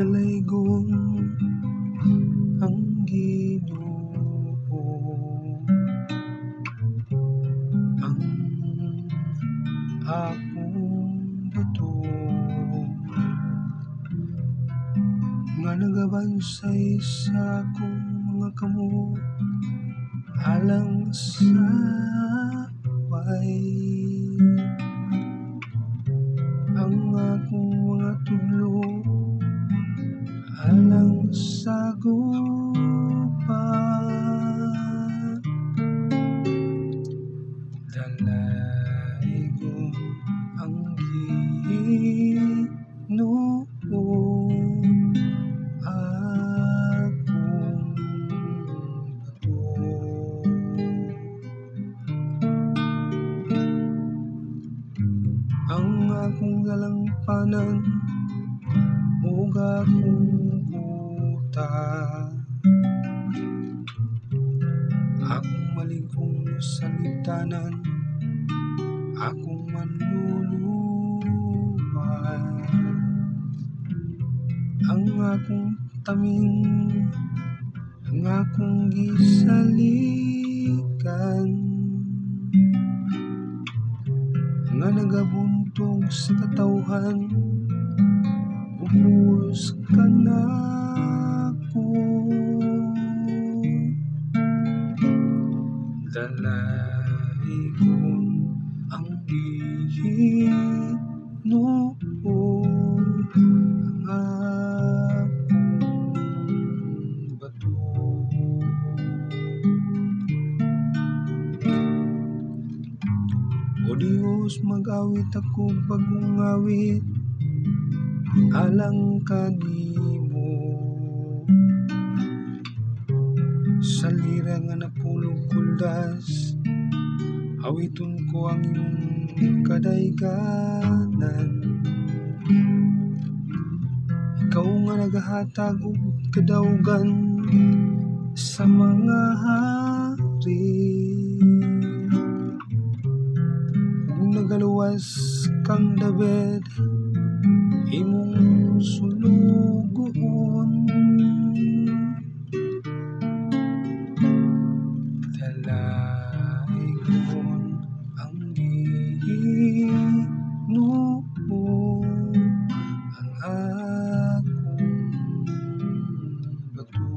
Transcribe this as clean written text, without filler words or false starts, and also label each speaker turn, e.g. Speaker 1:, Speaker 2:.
Speaker 1: dalaygon ang Ginoo, ang akong buto, nga nagabansay sa akong mga kamot alang sa way. Ang akong mga tudlo alang sa gubat, dalaygon ang Ginoo, akong buto. Ang akong galampanan ug akong kuta, akong maligong salitanan, akong manluluwas, ang akong tamin, ang akong gisalikan, nga nagabuntog sa katawhan, ubos ka na ko. Dalaygon ang Ginoo, ang akong bato. O Diyos, mag-awit ako bagong awit alang kanimo, sa lira nga napulog kuldas, awiton ko ang imong kadayganan. Ikaw nga nagahatag og kadaugan sa mga hari, ug nagaluwas kang David imong sulugoon. Dalaygon ang Ginoo, ang akong bato.